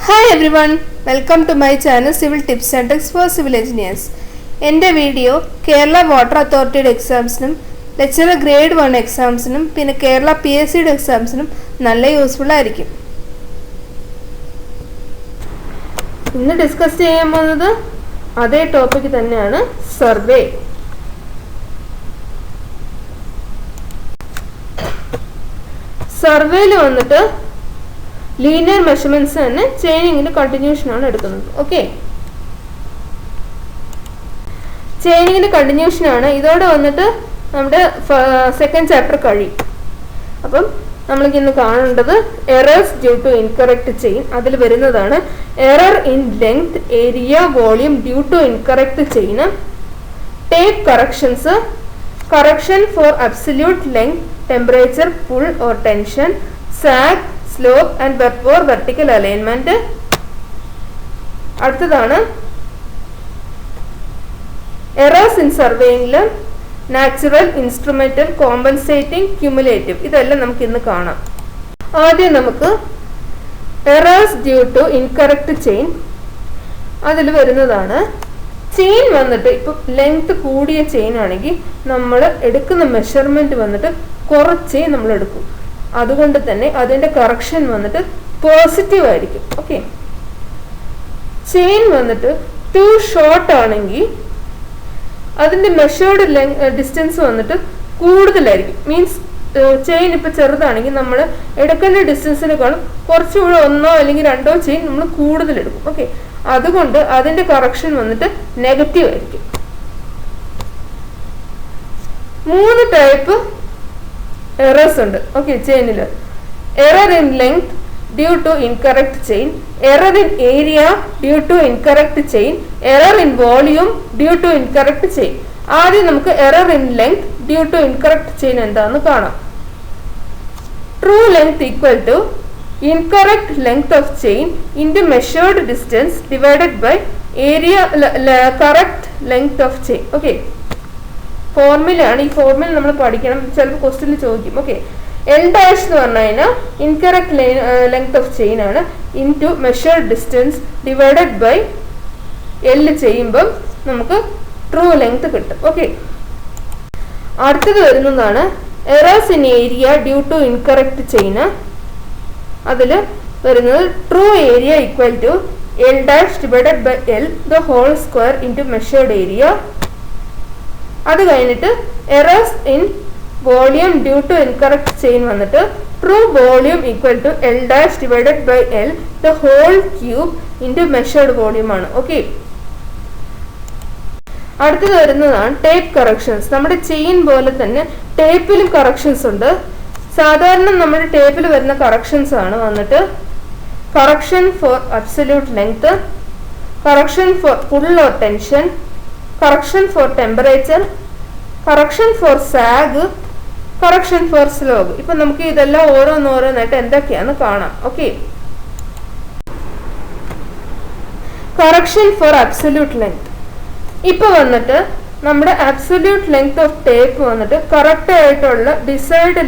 Hi everyone, welcome to my channel Civil Tips and Tricks for Civil Engineers. എൻ്റെ video Kerala water അതോറിറ്റിയുടെ എക്സാംസിനും lecturer grade 1 എക്സാംസിനും പിന്നെ കേരള PSCയുടെ എക്സാംസിനും നല്ല useful ആയിരിക്കും. ഇന്ന് ഡിസ്കസ് ചെയ്യാൻ പോകുന്നത് അതേ ടോപ്പിക് തന്നെയാണ്, സർവേ. സർവേയിൽ വന്നിട്ട് ലീനിയർ മെഷർമെന്റ്സ് തന്നെ ചെയിനിങ്ങിന്റെ കണ്ടിന്യൂഷൻ ആണ് എടുക്കുന്നത്. ഓക്കെ, ചെയിനിങ്ങിന്റെ കണ്ടിന്യൂഷൻ ആണ്. ഇതോടെ വന്നിട്ട് നമ്മുടെ സെക്കൻഡ് ചാപ്റ്റർ കഴിയും. അപ്പം നമ്മൾക്ക് ഇന്ന് കാണേണ്ടത് errors due to incorrect chain. അതിൽ വരുന്നതാണ് error in length, area, volume due to incorrect chain, tape corrections, correction for absolute length, temperature, pull or tension, sag, slope and for vertical alignment. അടുത്തതാണ് errors in സർവേയിങ്ങില് natural, instrumental, compensating, cumulative. ഇതെല്ലാം നമുക്ക് ഇന്ന് കാണാം. ആദ്യം നമുക്ക് errors due to incorrect chain. അതിൽ വരുന്നതാണ് ചെയിൻ വന്നിട്ട് ഇപ്പൊ ലെങ്ത് കൂടിയ ചെയിൻ ആണെങ്കിൽ നമ്മൾ എടുക്കുന്ന മെഷർമെന്റ് വന്നിട്ട് കുറച്ചേ നമ്മൾ എടുക്കും. അതുകൊണ്ട് തന്നെ അതിന്റെ കറക്ഷൻ വന്നിട്ട് പോസിറ്റീവ് ആയിരിക്കും. ഓക്കെ, ചെയിൻ വന്നിട്ട് ടു ഷോർട്ട് ആണെങ്കിൽ അതിന്റെ മെഷേർഡ് ഡിസ്റ്റൻസ് വന്നിട്ട് കൂടുതലായിരിക്കും. മീൻസ് ചെയിൻ ഇപ്പൊ ചെറുതാണെങ്കിൽ നമ്മൾ എടുക്കേണ്ട ഡിസ്റ്റൻസിനെക്കാളും കുറച്ചുകൂടെ ഒന്നോ അല്ലെങ്കിൽ രണ്ടോ ചെയിൻ നമ്മൾ കൂടുതൽ എടുക്കും. ഓക്കെ, അതുകൊണ്ട് അതിന്റെ കറക്ഷൻ വന്നിട്ട് നെഗറ്റീവ് ആയിരിക്കും. 3 ടൈപ്പ് എറേഴ്സ് ഉണ്ട്. ഓക്കെ, ചെയിനിൽ error in length due to incorrect chain, error in area due to incorrect chain, error in volume due to incorrect chain. ആദ്യം നമുക്ക് error in length due to incorrect chain എന്താണെന്ന് കാണാം. True length equal to incorrect length of chain into measured distance divided by area correct length of chain. Okay, ഫോർമുലയാണ്. ഈ formula നമ്മൾ പഠിക്കണം, ചിലപ്പോൾ ക്വസ്റ്റ്യനിൽ ചോദിക്കും. ഓക്കെ, L ഡാഷ് എന്ന് പറഞ്ഞു കഴിഞ്ഞാൽ ഇൻകറക്റ്റ് ലെങ്ത് ഓഫ് ചെയിൻ ആണ്, into measured distance divided by L ചെയ്യുമ്പം നമുക്ക് ട്രൂ ലെങ്ത് കിട്ടും. ഓക്കെ, അടുത്തത് വരുന്നതാണ് errors in area due to incorrect chain. അതിൽ വരുന്നത് true area equal to L dash divided by L the whole square into measured area. അത് കഴിഞ്ഞിട്ട് errors in volume due to incorrect chain വന്നിട്ട് true volume equal to L dash divided by L the whole cube into measured volume ആണ്. Okay, അടുത്തത് വരുന്നതാണ് tape corrections. നമ്മുടെ chain പോലെ തന്നെ ടേപ്പിലും corrections ഉണ്ട്. സാധാരണ നമ്മുടെ ടേപ്പിൽ വരുന്ന കറക്ഷൻസ് ആണ് വന്നിട്ട് correction for absolute length, correction four pull or tension, correction for temperature, correction four zag, correction for slope. ഇപ്പൊ നമുക്ക് ഇതെല്ലാം ഓരോന്നോരോന്നായിട്ട് എന്തൊക്കെയാന്ന് കാണാം. Okay, correction for absolute length. ഇപ്പൊ വന്നിട്ട് നമ്മുടെ അബ്സല്യൂട്ട് ലെങ്ത് ഓഫ് ടേപ്പ് വന്നിട്ട് കറക്റ്റ് ആയിട്ടുള്ള ഡിസൈഡ്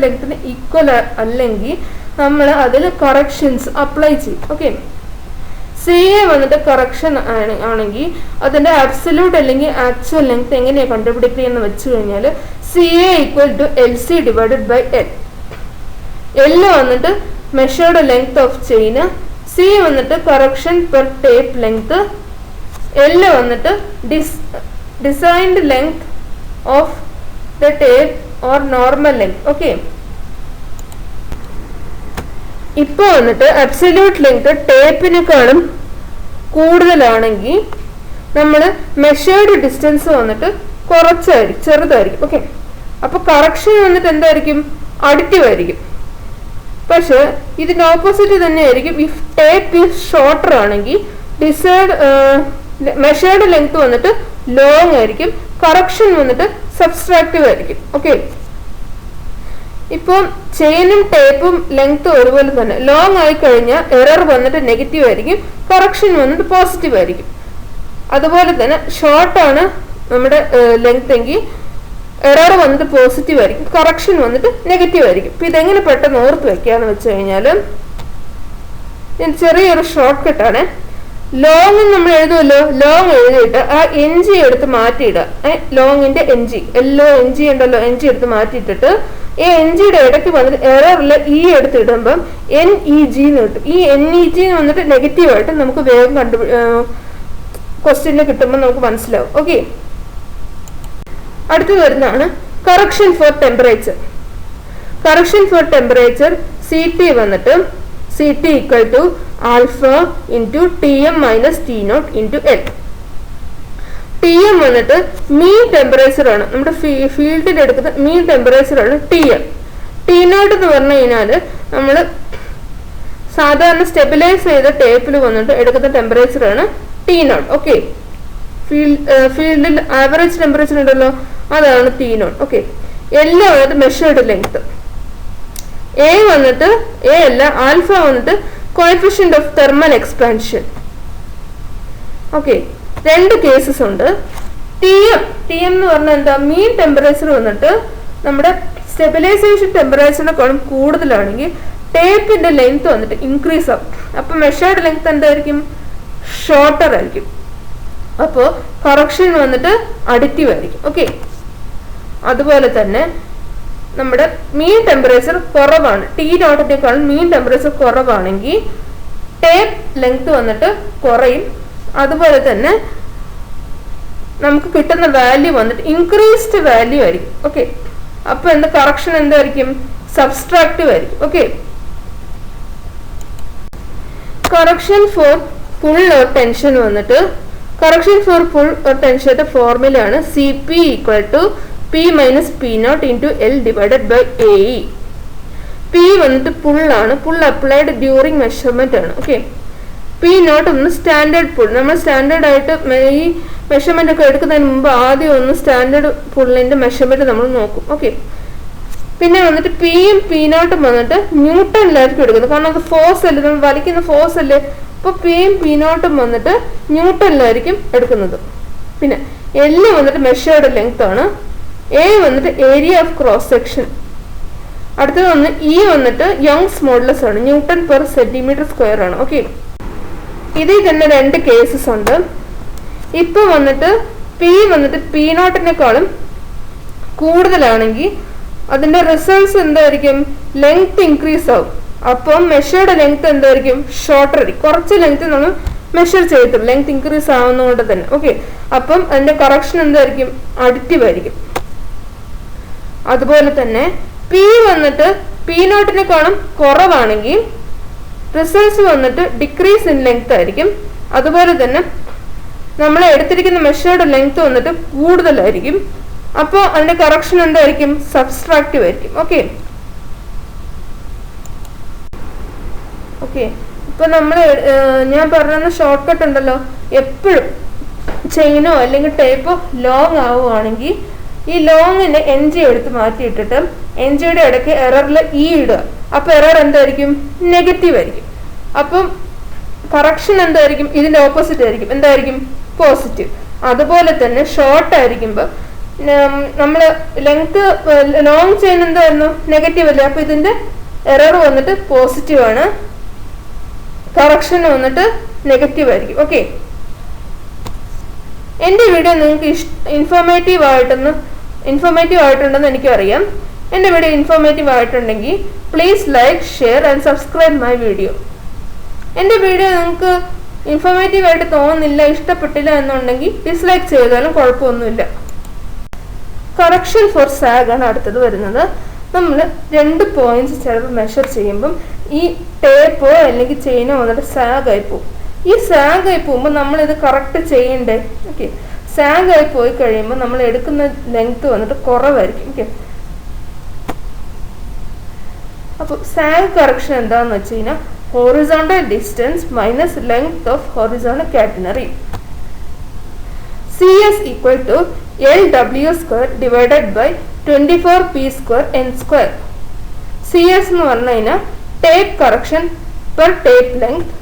ലെങ്ത്തിന് ഈക്വൽ അല്ലെങ്കിൽ നമ്മൾ അതിൽ കറക്ഷൻസ് അപ്ലൈ ചെയ്യും. ഓക്കെ, CA വന്നിട്ട് കറക്ഷൻ ആണെങ്കിൽ അതിന്റെ അബ്സല്യൂട്ട് അല്ലെങ്കിൽ ആക്ച്വൽ ലെങ്ത് എങ്ങനെയാണ് കണ്ടുപിടിക്കുക എന്ന് വെച്ച് കഴിഞ്ഞാൽ CA equal to LC divided by L. L വന്നിട്ട് measured length of chain, C വന്നിട്ട് correction per tape length, L വന്നിട്ട് designed length of the tape or normal length. Okay, ഇപ്പൊ വന്നിട്ട് അബ്സല്യൂട്ട് ലെങ്ത് ടേപ്പിനെക്കാളും കൂടുതലാണെങ്കിൽ നമ്മൾ മെഷേർഡ് ഡിസ്റ്റൻസ് വന്നിട്ട് കുറച്ചായിരിക്കും, ചെറുതായിരിക്കും. Okay, അപ്പൊ കറക്ഷൻ വന്നിട്ട് എന്തായിരിക്കും? അഡിറ്റീവ് ആയിരിക്കും. പക്ഷെ ഇതിന്റെ ഓപ്പോസിറ്റ് തന്നെ ആയിരിക്കും. ഇഫ് ടേപ്പ് ഈസ് ഷോർട്ടർ ആണെങ്കിൽ മെഷേർഡ് ലെങ്ത് വന്നിട്ട് ലോങ് ആയിരിക്കും, കറക്ഷൻ വന്നിട്ട് സബ്സ്ട്രാക്റ്റീവ് ആയിരിക്കും. ഓക്കെ, ഇപ്പോൾ ചെയിനും ടേപ്പും ലെങ്ത് ഒരുപോലെ തന്നെ. ലോങ് ആയി കഴിഞ്ഞാൽ എറർ വന്നിട്ട് നെഗറ്റീവ് ആയിരിക്കും, കറക്ഷൻ വന്നിട്ട് പോസിറ്റീവ് ആയിരിക്കും. അതുപോലെ തന്നെ ഷോർട്ടാണ് നമ്മുടെ ലെങ്ത് എങ്കിൽ എറർ വന്നിട്ട് പോസിറ്റീവ് ആയിരിക്കും, കറക്ഷൻ വന്നിട്ട് നെഗറ്റീവ് ആയിരിക്കും. ഇപ്പം ഇതെങ്ങനെ പെട്ടെന്ന് ഓർത്ത് വെക്കാന്ന് വെച്ച് കഴിഞ്ഞാൽ ചെറിയൊരു ഷോർട്ട് കട്ടാണ്. ലോങ് നമ്മൾ എഴുതുമല്ലോ, ലോങ് എഴുതിയിട്ട് ആ NG എടുത്ത് മാറ്റിയിടുക. ലോങ്ങിന്റെ NG, എല്ലോ NG ഉണ്ടല്ലോ, NG എടുത്ത് മാറ്റിയിട്ടിട്ട് ഈ NGയുടെ ഇടയ്ക്ക് വന്നിട്ട് എററിൽ E എടുത്ത് ഇടുമ്പം NEG എന്ന് കിട്ടും. ഈ NEG വന്നിട്ട് നെഗറ്റീവായിട്ട് നമുക്ക് വേഗം ക്വസ്റ്റ്യനിൽ കിട്ടുമ്പോൾ നമുക്ക് മനസ്സിലാവും. ഓക്കെ, അടുത്ത് വരുന്നതാണ് correction for temperature. Correction for temperature CT വന്നിട്ട് CT equal to alpha into TM minus T0 into L. TM വന്നിട്ട് മീൻ ടെമ്പറേച്ചർ ആണ്, നമ്മുടെ ഫീൽഡിൽ എടുക്കുന്ന മീൻ ടെമ്പറേച്ചർ ആണ് TM. T0 എന്ന് പറഞ്ഞു കഴിഞ്ഞാൽ നമ്മൾ സാധാരണ സ്റ്റെബിലൈസ് ചെയ്ത ടേപ്പിൽ വന്നിട്ട് എടുക്കുന്ന ടെമ്പറേച്ചർ ആണ് T0. ഓക്കെ, ഫീൽഡിൽ ആവറേജ് ടെമ്പറേച്ചർ ഉണ്ടല്ലോ, അതാണ് T0. ഓക്കെ, എല്ലാം വന്നിട്ട് മെഷേർഡ് ലെങ്ത്. A വന്നിട്ട് A അല്ല, ആൽഫ വന്നിട്ട് coefficient of thermal expansion. Okay, രണ്ട് കേസസ് ഉണ്ട്. TM എന്ന് പറഞ്ഞാൽ എന്താ, മീൻ ടെമ്പറേച്ചർ വന്നിട്ട് നമ്മുടെ സ്റ്റെബിലൈസേഷൻ ടെമ്പറേച്ചറിനെക്കാളും കൂടുതലാണെങ്കിൽ ടേപ്പിന്റെ ലെങ്ത് വന്നിട്ട് ഇൻക്രീസ് ആവും. അപ്പൊ മെഷേർഡ് ലെങ്ത് എന്തായിരിക്കും, ഷോർട്ടർ ആയിരിക്കും. അപ്പോൾ കറക്ഷൻ വന്നിട്ട് അഡിറ്റീവ് ആയിരിക്കും. ഓക്കെ, അതുപോലെ തന്നെ നമ്മുടെ മീൻ ടെമ്പറേച്ചർ കുറവാണ്, T0 മീൻ ടെമ്പറേച്ചർ കുറവാണെങ്കിൽ ടേപ്പ് ലെങ്ത് വന്നിട്ട് കുറയും. അതുപോലെ തന്നെ നമുക്ക് കിട്ടുന്ന വാല്യൂ വന്നിട്ട് ഇൻക്രീസ്ഡ് വാല്യൂ ആയിരിക്കും. ഓക്കെ, അപ്പൊ എന്താ കറക്ഷൻ എന്തായിരിക്കും, സബ്സ്ട്രാക്റ്റീവ് ആയിരിക്കും. Okay, correction for pull or tension വന്നിട്ട് കറക്ഷൻ ഫോർ ഫുൾ ഓർ ടെൻഷന്റെ ഫോർമുലയാണ് CP equal to P minus P0 into L divided by AE. P വന്നിട്ട് പുള്ളാണ്, പുൾ അപ്ലൈഡ് ഡ്യൂറിങ് മെഷർമെന്റ് ആണ്. ഓക്കെ, P0 ഒന്ന് സ്റ്റാൻഡേർഡ് പുൾ. നമ്മൾ standard ആയിട്ട് ഈ മെഷർമെന്റ് ഒക്കെ എടുക്കുന്നതിന് മുമ്പ് ആദ്യം ഒന്ന് സ്റ്റാൻഡേർഡ് പുള്ളിന്റെ മെഷർമെന്റ് നമ്മൾ നോക്കും. ഓക്കെ, പിന്നെ വന്നിട്ട് Pയും P0 വന്നിട്ട് ന്യൂട്ടണിലായിരിക്കും എടുക്കുന്നത്, കാരണം അത് ഫോഴ്സ് അല്ലേ, നമ്മൾ വലിക്കുന്ന ഫോഴ്സ് അല്ലേ. അപ്പൊ Pയും P0 വന്നിട്ട് ന്യൂട്ടണിലായിരിക്കും എടുക്കുന്നത്. പിന്നെ L വന്നിട്ട് മെഷേർഡ് ലെങ്ത് ആണ്. A വന്നിട്ട് ഏരിയ ഓഫ് ക്രോസ് സെക്ഷൻ. അടുത്തത് വന്ന് E വന്നിട്ട് യങ്സ് മോഡുലസ് ആണ്, ന്യൂട്ടൺ പെർ സെന്റിമീറ്റർ സ്ക്വയർ ആണ്. ഓക്കെ, ഇതിൽ തന്നെ രണ്ട് കേസസ് ഉണ്ട്. ഇപ്പൊ വന്നിട്ട് P വന്നിട്ട് P0 കൂടുതലാണെങ്കിൽ അതിന്റെ റിസൾട്ട്സ് എന്തായിരിക്കും, ലെങ്ത് ഇൻക്രീസ് ആവും. അപ്പം മെഷേർഡ് ലെങ്ത് എന്തായിരിക്കും, ഷോർട്ടർ ആയിരിക്കും. കുറച്ച് ലെങ്ത് നമ്മൾ മെഷർ ചെയ്തിട്ടുള്ളൂ, ലെങ്ത് ഇൻക്രീസ് ആവുന്നതുകൊണ്ട് തന്നെ. ഓക്കെ, അപ്പം അതിന്റെ കറക്ഷൻ എന്തായിരിക്കും, അഡിറ്റീവ് ആയിരിക്കും. അതുപോലെ തന്നെ P വന്നിട്ട് P0 കുറവാണെങ്കിൽ റിസൾട്ട്സ് വന്നിട്ട് ഡിക്രീസ് ഇൻ ലെങ്ത് ആയിരിക്കും. അതുപോലെ തന്നെ നമ്മൾ എടുത്തിരിക്കുന്ന മെഷേർഡ് ലെങ്ത് വന്നിട്ട് കൂടുതലായിരിക്കും. അപ്പോൾ അതിന്റെ കറക്ഷൻ എന്തായിരിക്കും, സബ്സ്ട്രാക്റ്റീവ് ആയിരിക്കും. ഓക്കെ, ഓക്കെ, ഇപ്പൊ നമ്മൾ ഞാൻ പറഞ്ഞ ഷോർട്ട് കട്ട് ഉണ്ടല്ലോ, എപ്പോഴും ചെയിനോ അല്ലെങ്കിൽ ടേപ്പോ ലോങ് ആവുകയാണെങ്കിൽ ഈ ലോങ്ങിന്റെ NG എടുത്ത് മാറ്റിയിട്ടിട്ട് NGയുടെ ഇടയ്ക്ക് എററിൽ E ഇടുക. അപ്പൊ എറർ എന്തായിരിക്കും, നെഗറ്റീവ് ആയിരിക്കും. അപ്പം കറക്ഷൻ എന്തായിരിക്കും, ഇതിന്റെ ഓപ്പോസിറ്റ് ആയിരിക്കും, എന്തായിരിക്കും, പോസിറ്റീവ്. അതുപോലെ തന്നെ ഷോർട്ട് ആയിരിക്കുമ്പോൾ നമ്മൾ ലെങ്ത് ലോങ് ചെയിൻ എന്തായിരുന്നു, നെഗറ്റീവ് അല്ലേ. അപ്പൊ ഇതിന്റെ എറർ വന്നിട്ട് പോസിറ്റീവ് ആണ്, കറക്ഷൻ വന്നിട്ട് നെഗറ്റീവ് ആയിരിക്കും. ഓക്കെ, എൻ്റെ വീഡിയോ നിങ്ങൾക്ക് ഇൻഫോർമേറ്റീവ് ആയിട്ടുണ്ടെന്ന് എനിക്കറിയാം. എൻ്റെ വീഡിയോ ഇൻഫോർമേറ്റീവ് ആയിട്ടുണ്ടെങ്കിൽ please like, share and subscribe my video. എൻ്റെ വീഡിയോ നിങ്ങൾക്ക് ഇൻഫോർമേറ്റീവ് ആയിട്ട് തോന്നുന്നില്ല, ഇഷ്ടപ്പെട്ടില്ല എന്നുണ്ടെങ്കിൽ ഡിസ്ലൈക്ക് ചെയ്താലും കുഴപ്പമൊന്നുമില്ല. കറക്ഷൻ ഫോർ സാഗ് ആണ് അടുത്തത് വരുന്നത്. നമ്മൾ രണ്ട് പോയിന്റ്സ് ചിലപ്പോൾ മെഷർ ചെയ്യുമ്പം ഈ ടേപ്പോ അല്ലെങ്കിൽ ചെയിനോ വന്നിട്ട് സാഗ് ആയി പോകും. ഈ സാഗ് ആയി പോകുമ്പോൾ നമ്മളിത് കറക്റ്റ് ചെയ്യണ്ടേ. ഓക്കെ, സാഗ് ആയി പോയി കഴിയുമ്പോൾ നമ്മൾ എടുക്കുന്ന ലെങ്ത് വന്നിട്ട് കുറവായിരിക്കും. ഓക്കെ, അപ്പോൾ സാഗ് കറക്ഷൻ എന്താണെന്ന് വെച്ച് കഴിഞ്ഞാൽ horizontal distance minus length of horizontal catenary. CS equal to LW square divided by 24P square N square. CS എന്ന് പറഞ്ഞു കഴിഞ്ഞാൽ tape correction per tape length.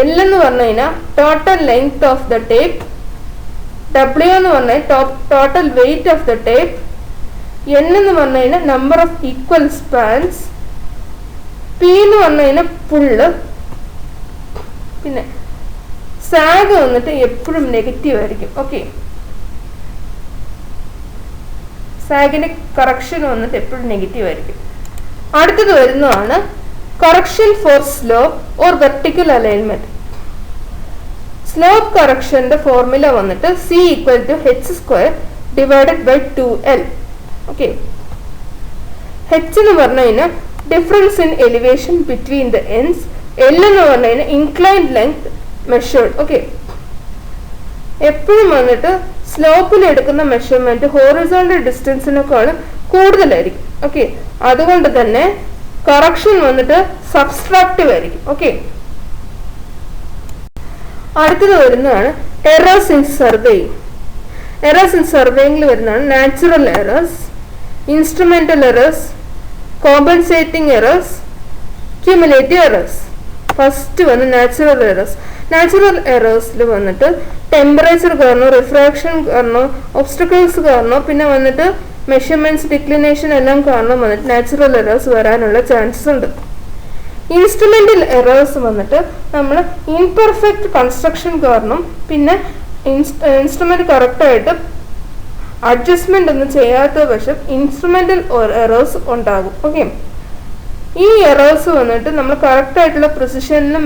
L എന്ന് പറഞ്ഞു കഴിഞ്ഞാൽ total length of the tape. W എന്ന് പറഞ്ഞാൽ total weight of the tape. N എന്ന് പറഞ്ഞു കഴിഞ്ഞാൽ number of equal spans. P എന്ന് പറഞ്ഞു കഴിഞ്ഞാൽ പുള്ള്. പിന്നെ സാഗ് വന്നിട്ട് എപ്പോഴും നെഗറ്റീവ് ആയിരിക്കും. ഓക്കെ, സാഗിന്റെ കറക്ഷൻ വന്നിട്ട് എപ്പോഴും നെഗറ്റീവ് ആയിരിക്കും. അടുത്തത് വരുന്നതാണ് correction for slope or vertical alignment. Slope കറക്ഷന്റെ ഫോർമുല വന്നിട്ട് C equal to h² divided by 2l. Okay, h എന്ന് പറഞ്ഞു കഴിഞ്ഞാൽ difference in elevation between the ends, L എന്ന് പറഞ്ഞു കഴിഞ്ഞാൽ ഇൻക്ലൈൻഡ് ലെങ്ത് മെഷേർഡ്. ഓക്കെ, എപ്പോഴും വന്നിട്ട് സ്ലോപ്പിൽ എടുക്കുന്ന മെഷർമെന്റ് ഹോറിസോണ്ടൽ ഡിസ്റ്റൻസിനേക്കാളും കൂടുതലായിരിക്കും. ഓക്കെ, അതുകൊണ്ട് തന്നെ കറക്ഷൻ വന്നിട്ട് സബ്സ്ട്രാക്റ്റീവ് ആയിരിക്കും. ഓക്കെ, അടുത്തത് വരുന്നതാണ് errors in surveying. Errors in സർവേയിങ്ങിൽ വരുന്നതാണ് natural errors, instrumental errors, compensating errors, cumulative errors. First വന്ന് നാച്ചുറൽ എറേഴ്സ്. നാച്ചുറൽ എറേഴ്സിൽ വന്നിട്ട് ടെമ്പറേച്ചർ കാരണോ റിഫ്രാക്ഷൻ കാരണോ ഒബ്സ്റ്റക്കിൾസ് കാരണോ പിന്നെ വന്നിട്ട് മെഷർമെന്റ്സ് ഡിക്ലിനേഷൻ എല്ലാം കാരണം വന്നിട്ട് നാച്ചുറൽ എറേഴ്സ് വരാനുള്ള ചാൻസസ് ഉണ്ട്. ഇൻസ്ട്രുമെന്റൽ എറേഴ്സ് വന്നിട്ട് നമ്മൾ ഇംപെർഫെക്റ്റ് കൺസ്ട്രക്ഷൻ കാരണം പിന്നെ ഇൻസ്ട്രുമെന്റ് കറക്റ്റായിട്ട് അഡ്ജസ്റ്റ്മെന്റ് ഒന്നും ചെയ്യാത്ത പക്ഷം ഇൻസ്ട്രുമെന്റൽ എറേഴ്സ് ഉണ്ടാകും. ഓക്കെ, ഈ എറേഴ്സ് വന്നിട്ട് നമ്മൾ കറക്റ്റ് ആയിട്ടുള്ള പ്രിസിഷനിൽ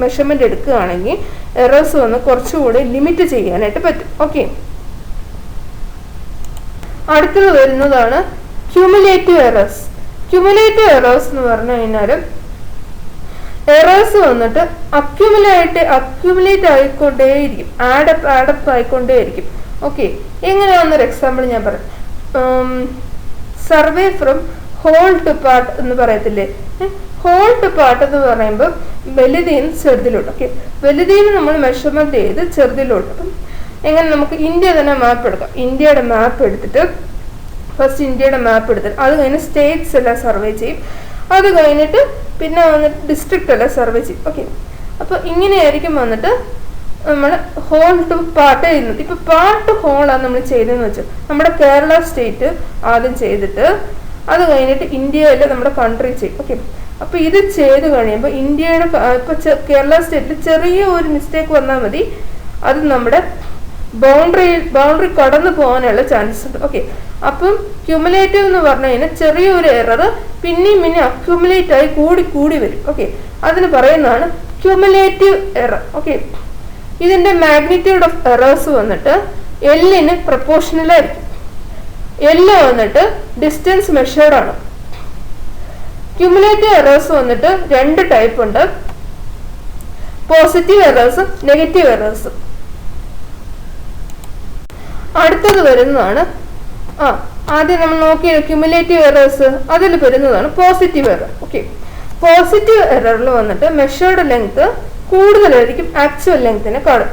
മെഷർമെന്റ് എടുക്കുകയാണെങ്കിൽ എറേഴ്സ് വന്ന് കുറച്ചുകൂടി ലിമിറ്റ് ചെയ്യാനായിട്ട് പറ്റും. ഓക്കെ, അടുത്തത് വരുന്നതാണ് ക്യുമുലേറ്റീവ് എറേഴ്സ്. ക്യുമുലേറ്റീവ് എറേഴ്സ് എന്ന് പറഞ്ഞു കഴിഞ്ഞാൽ എറേഴ്സ് വന്നിട്ട് അക്യുമുലേറ്റ് ആയിക്കൊണ്ടേയിരിക്കും, ആഡപ്പ് ആയിക്കൊണ്ടേയിരിക്കും. ഓക്കെ, എങ്ങനെയാണെന്നൊരു എക്സാമ്പിൾ ഞാൻ പറയാം. Survey from whole to part എന്ന് പറയത്തില്ലേ, ഹോൾ ടു പാർട്ട് എന്ന് പറയുമ്പോൾ വലുതീന്ന് ചെറുതിലോട്ട്. ഓക്കെ, വലുതീന്ന് നമ്മൾ മെഷർമെന്റ് ചെയ്ത് ചെറുതിലോട്ട്. അപ്പം എങ്ങനെ നമുക്ക് ഇന്ത്യ തന്നെ മാപ്പ് എടുക്കാം. ഇന്ത്യയുടെ മാപ്പ് എടുത്തിട്ട് ഫസ്റ്റ് ഇന്ത്യയുടെ മാപ്പ് എടുത്തിട്ട് അത് കഴിഞ്ഞ് സ്റ്റേറ്റ്സ് എല്ലാം സർവേ ചെയ്യും. അത് കഴിഞ്ഞിട്ട് പിന്നെ വന്നിട്ട് ഡിസ്ട്രിക്റ്റ് എല്ലാം സർവേ ചെയ്യും. ഓക്കെ, അപ്പോൾ ഇങ്ങനെയായിരിക്കും വന്നിട്ട് നമ്മൾ ഹോൾ ടു പാർട്ട് ചെയ്യുന്നത്. ഇപ്പൊ പാർട്ട് ഹോളാണ് നമ്മൾ ചെയ്തതെന്ന് വെച്ചാൽ നമ്മുടെ കേരള സ്റ്റേറ്റ് ആദ്യം ചെയ്തിട്ട് അത് കഴിഞ്ഞിട്ട് ഇന്ത്യയിൽ നമ്മുടെ കൺട്രി ചെയ്യും. ഓക്കെ, അപ്പൊ ഇത് ചെയ്ത് കഴിയുമ്പോൾ ഇന്ത്യയുടെ ഇപ്പൊ കേരള സ്റ്റേറ്റിൽ ചെറിയ ഒരു മിസ്റ്റേക്ക് വന്നാൽ മതി, അത് നമ്മുടെ ബൗണ്ടറി കടന്നു പോകാനുള്ള ചാൻസസ് ഉണ്ട്. ഓക്കെ, അപ്പം ക്യുമുലേറ്റീവ് എന്ന് പറഞ്ഞു കഴിഞ്ഞാൽ ചെറിയൊരു എറർ പിന്നെയും പിന്നെ അക്യുമുലേറ്റ് ആയി കൂടി വരും. ഓക്കെ, അതിന് പറയുന്നതാണ് ക്യുമുലേറ്റീവ് എറർ. ഓക്കെ, ഇതിന്റെ മാഗ്നിറ്റ്യൂഡ് ഓഫ് എറേഴ്സ് വന്നിട്ട് എല്ലിന് പ്രൊപ്പോർഷണൽ ആയിരിക്കും. എല്ല് വന്നിട്ട് ഡിസ്റ്റൻസ് മെഷേർഡ് ആണ്. ക്യുമുലേറ്റീവ് എറേഴ്സ് വന്നിട്ട് രണ്ട് ടൈപ്പ് ഉണ്ട്, പോസിറ്റീവ് എറേഴ്സും നെഗറ്റീവ് എറേഴ്സും. അടുത്തത് വരുന്നതാണ് ആദ്യം നമ്മൾ നോക്കിയ ക്യുമുലേറ്റീവ് എറേഴ്സ്, അതിൽ വരുന്നതാണ് പോസിറ്റീവ് എറർ. ഓക്കെ, പോസിറ്റീവ് എററിൽ വന്നിട്ട് മെഷേർഡ് ലെങ്ത് കൂടുതലായിരിക്കും ആക്ച്വൽ ലെങ്തിനെക്കാളും.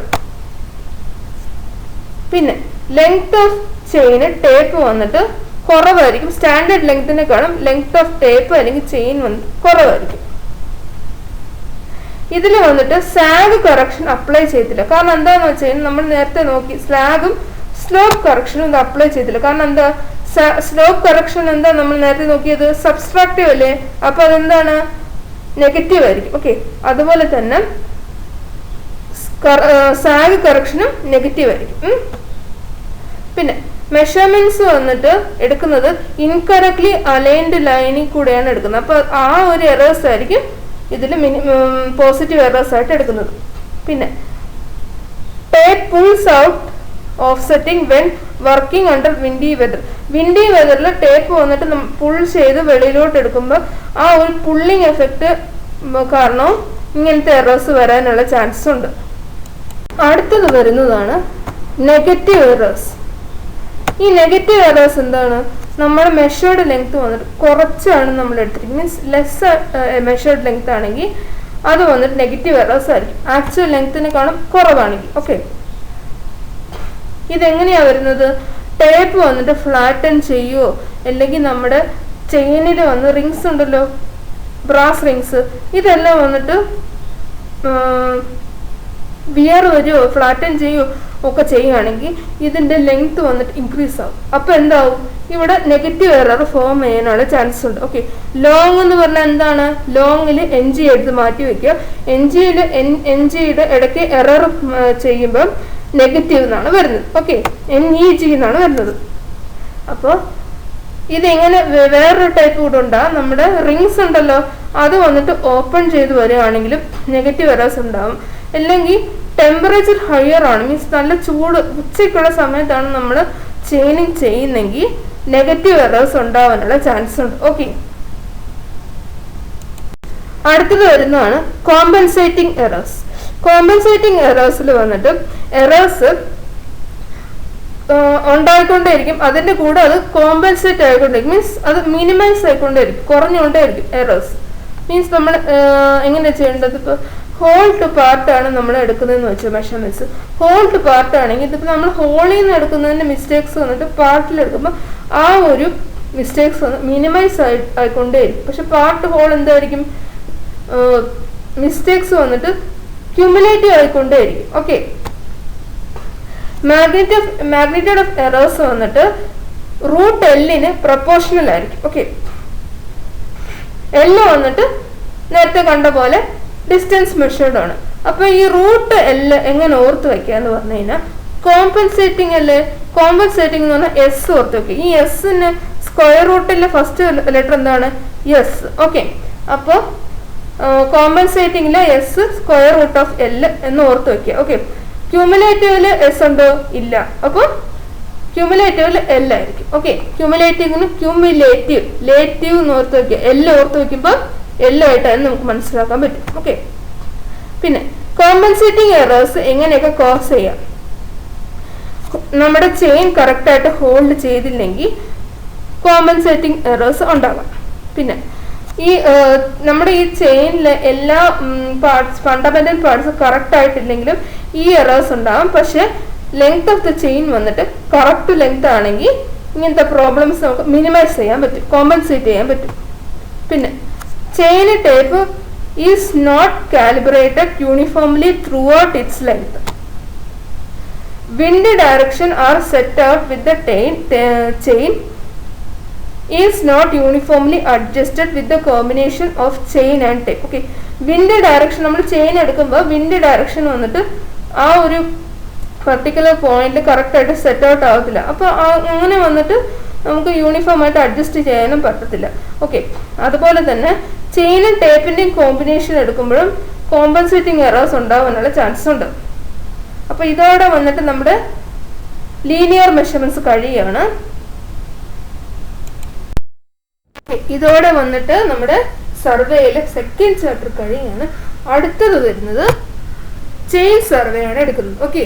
പിന്നെ ലെങ്ത് ഓഫ് ചെയിന് ടേപ്പ് വന്നിട്ട് കുറവായിരിക്കും, സ്റ്റാൻഡേർഡ് ലെങ്തിനെക്കാളും ലെങ്ത് ഓഫ് ടേപ്പ് അല്ലെങ്കിൽ ചെയിൻ വന്നിട്ട് കുറവായിരിക്കും. ഇതിൽ വന്നിട്ട് സാഗ് കറക്ഷൻ അപ്ലൈ ചെയ്തില്ല. കാരണം എന്താന്ന് വെച്ച് കഴിഞ്ഞാൽ നമ്മൾ നേരത്തെ നോക്കി സ്ലാഗും സ്ലോപ്പ് കറക്ഷനും ഇത് അപ്ലൈ ചെയ്തില്ല. കാരണം എന്താ, സ്ലോപ്പ് കറക്ഷൻ എന്താ നമ്മൾ നേരത്തെ നോക്കിയത് സബ്സ്ട്രാക്റ്റീവ് അല്ലേ, അപ്പൊ അതെന്താണ് നെഗറ്റീവ് ആയിരിക്കും. ഓക്കെ, അതുപോലെ തന്നെ സാഗ് കറക്ഷനും നെഗറ്റീവ് ആയിരിക്കും. പിന്നെ മെഷർമെന്റ്സ് വന്നിട്ട് എടുക്കുന്നത് ഇൻകറക്ട്ലി അലൈൻഡ് ലൈനിൽ കൂടെയാണ് എടുക്കുന്നത്. അപ്പൊ ആ ഒരു എറേഴ്സ് ആയിരിക്കും ഇതിൽ പോസിറ്റീവ് എറേഴ്സ് ആയിട്ട് എടുക്കുന്നത്. പിന്നെ tape pulls out offsetting when working under windy weather. Windy വെതറിൽ ടേപ്പ് വന്നിട്ട് പുൾ ചെയ്ത് വെളിയിലോട്ട് എടുക്കുമ്പോൾ ആ ഒരു പുള്ളിങ് എഫക്റ്റ് കാരണം ഇങ്ങനത്തെ എറേഴ്സ് വരാനുള്ള ചാൻസസ് ഉണ്ട്. അടുത്തത് വരുന്നതാണ് നെഗറ്റീവ് എറേഴ്സ്. ഈ നെഗറ്റീവ് എറേഴ്സ് എന്താണ്, നമ്മുടെ മെഷേർഡ് ലെങ്ത് വന്നിട്ട് കുറച്ചാണ് നമ്മൾ എടുത്തിരിക്കുന്നത്, മീൻസ് ലെസ് മെഷേർഡ് ലെങ്ത് ആണെങ്കിൽ അത് വന്നിട്ട് നെഗറ്റീവ് എറേഴ്സ് ആയിരിക്കും, ആക്ച്വൽ ലെങ്ത്തിനെക്കാളും കുറവാണെങ്കിൽ. ഓക്കെ, ഇതെങ്ങനെയാ വരുന്നത്, ടേപ്പ് വന്നിട്ട് ഫ്ലാറ്റൻ ചെയ്യുമോ അല്ലെങ്കിൽ നമ്മുടെ ചെയിനിൽ വന്ന് റിങ്സ് ഉണ്ടല്ലോ, ബ്രാസ് റിങ്സ്, ഇതെല്ലാം വന്നിട്ട് വിയർ വരുമോ ഫ്ലാറ്റൻ ചെയ്യുമോ ഒക്കെ ചെയ്യുകയാണെങ്കിൽ ഇതിന്റെ ലെങ്ത് വന്നിട്ട് ഇൻക്രീസ് ആവും. അപ്പൊ എന്താവും, ഇവിടെ നെഗറ്റീവ് എറർ ഫോം ചെയ്യാനുള്ള ചാൻസ് ഉണ്ട്. ഓക്കെ, ലോങ് എന്ന് പറഞ്ഞാൽ എന്താണ്? ലോങ്ങിൽ NG എടുത്ത് മാറ്റി വെക്കുക. NGയുടെ ഇടയ്ക്ക് എറർ ചെയ്യുമ്പം നെഗറ്റീവ് എന്നാണ് വരുന്നത്. ഓക്കെ, NEG എന്നാണ് വരുന്നത്. അപ്പോൾ ഇതെങ്ങനെ വേറൊരു ടൈപ്പ് കൂടെ ഉണ്ടാകും. നമ്മുടെ റിങ്സ് ഉണ്ടല്ലോ, അത് വന്നിട്ട് ഓപ്പൺ ചെയ്ത് വരികയാണെങ്കിലും നെഗറ്റീവ് എറേഴ്സ് ഉണ്ടാകും. അല്ലെങ്കിൽ ടെമ്പറേച്ചർ ഹയർ ആണ്, മീൻസ് നല്ല ചൂട് ഉച്ചയ്ക്കുള്ള സമയത്താണ് നമ്മൾ ചെയിനിങ് ചെയ്യുന്നെങ്കിൽ നെഗറ്റീവ് എറേഴ്സ് ഉണ്ടാവാനുള്ള ചാൻസ് ഉണ്ട്. ഓക്കെ, അടുത്തത് വരുന്നതാണ് കോമ്പൻസേറ്റിംഗ് എറേഴ്സ്. കോമ്പൻസേറ്റിംഗ് എറേഴ്സിൽ വന്നിട്ട് എറേഴ്സ് ഉണ്ടായിക്കൊണ്ടേയിരിക്കും, അതിന്റെ കൂടെ അത് കോമ്പൻസേറ്റ് ആയിക്കൊണ്ടിരിക്കും, മീൻസ് അത് മിനിമൈസ് ആയിക്കൊണ്ടേയിരിക്കും, കുറഞ്ഞുകൊണ്ടേയിരിക്കും എറേഴ്സ്. മീൻസ് നമ്മൾ എങ്ങനെയാണ് ചെയ്യേണ്ടത്? ഇപ്പോൾ ഹോൾ ടു പാർട്ടാണ് നമ്മൾ എടുക്കുന്നതെന്ന് വെച്ചാൽ മെഷർമെന്റ്സ് ഹോൾ ടു പാർട്ടാണെങ്കിൽ ഇതിപ്പോൾ നമ്മൾ ഹോളിൽ നിന്ന് എടുക്കുന്നതിന്റെ മിസ്റ്റേക്സ് വന്നിട്ട് പാർട്ടിൽ എടുക്കുമ്പോൾ ആ ഒരു മിസ്റ്റേക്സ് വന്ന് മിനിമൈസ് ആയിക്കൊണ്ടേയിരിക്കും. പക്ഷെ പാർട്ട് ഹോൾ എന്തായിരിക്കും? മിസ്റ്റേക്സ് വന്നിട്ട് ക്യുമുലേറ്റീവ് ആയിക്കൊണ്ടേയിരിക്കും. ഓക്കെ, മാഗ്നിറ്റ്യൂഡ് ഓഫ് എറേഴ്സ് വന്നിട്ട് റൂട്ട് Lന് പ്രൊപ്പോർഷണൽ ആയിരിക്കും. ഓക്കെ, L വന്നിട്ട് നേരത്തെ കണ്ട പോലെ ഡിസ്റ്റൻസ് മെഷേർഡ് ആണ്. അപ്പൊ ഈ റൂട്ട് L എങ്ങനെ ഓർത്ത് വെക്കുക എന്ന് പറഞ്ഞു കഴിഞ്ഞാൽ കോമ്പൻസേറ്റിംഗ് അല്ലേ? കോമ്പൻസേറ്റിംഗ് എന്ന് പറഞ്ഞാൽ S ഓർത്ത് വെക്കുക. ഈ എസിന് സ്ക്വയർ റൂട്ടിലെ ഫസ്റ്റ് ലെറ്റർ എന്താണ്? S. ഓക്കെ, അപ്പോൾ കോമ്പൻസേറ്റിംഗിലെ S square root of L എന്ന് ഓർത്ത് വെക്കുക. ഓക്കെ, ക്യൂമുലേറ്റീവില് S ഉണ്ടോ? ഇല്ല. അപ്പോൾ ക്യൂമുലേറ്റീവില് L ആയിരിക്കും. ഓക്കെ, ക്യൂമുലേറ്റീവിന് ലേറ്റീവ് എന്ന് ഓർത്ത് വെക്കുക. L ഓർത്ത് വെക്കുമ്പോൾ L ആയിട്ടാണ് നമുക്ക് മനസ്സിലാക്കാൻ പറ്റും. ഓക്കെ, പിന്നെ കോമ്പൻസേറ്റിംഗ് എറേഴ്സ് എങ്ങനെയൊക്കെ കോസ് ചെയ്യാം? നമ്മുടെ ചെയിൻ കറക്റ്റ് ആയിട്ട് ഹോൾഡ് ചെയ്തില്ലെങ്കിൽ കോമ്പൻസേറ്റിംഗ് എറേഴ്സ് ഉണ്ടാകാം. പിന്നെ ഈ നമ്മുടെ ഈ ചെയിനിലെ എല്ലാ പാർട്സ് ഫണ്ടമെന്റൽ പാർട്സ് കറക്റ്റ് ആയിട്ടില്ലെങ്കിലും ഈ എറേഴ്സ് ഉണ്ടാകും. പക്ഷെ ലെങ്ത് ഓഫ് ദ ചെയിൻ വന്നിട്ട് കറക്റ്റ് ലെങ്ത് ആണെങ്കിൽ ഇങ്ങനത്തെ പ്രോബ്ലംസ് നമുക്ക് മിനിമൈസ് ചെയ്യാൻ പറ്റും, കോമ്പൻസേറ്റ് ചെയ്യാൻ പറ്റും. പിന്നെ chain tape is not calibrated uniformly throughout its length. Wind direction are set out with the chain is not uniformly adjusted with the combination of chain and tape. Okay, wind direction നമ്മൾ chain എടുക്കുമ്പോൾ wind direction വന്നിട്ട് ആ ഒരു particular പോയിന്റിൽ correct ആയിട്ട് set out ആവത്തില്ല. അപ്പോൾ അങ്ങനെ വന്നിട്ട് നമുക്ക് യൂണിഫോം ആയിട്ട് അഡ്ജസ്റ്റ് ചെയ്യാനും പറ്റത്തില്ല. ഓക്കെ, അതുപോലെ തന്നെ ചെയിനും ടേപ്പിന്റെയും കോമ്പിനേഷൻ എടുക്കുമ്പോഴും കോമ്പൻസേറ്റിംഗ് എറേഴ്സ് ഉണ്ടാവാനുള്ള ചാൻസ് ഉണ്ട്. അപ്പോൾ ഇതോടെ വന്നിട്ട് നമ്മുടെ ലീനിയർ മെഷർമെന്റ്സ് കഴിയാണ്. ഇതോടെ വന്നിട്ട് നമ്മുടെ സർവേയിലെ സെക്കൻഡ് ചാപ്റ്റർ കഴിയാണ്. അടുത്തത് വരുന്നത് ചെയിൻ സർവേ ആണ് എടുക്കുന്നത്. Okay,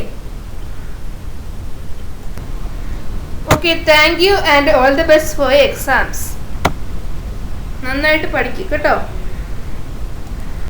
thank you and all the best for exams. നന്നായിട്ട് പഠിക്കുക കേട്ടോ.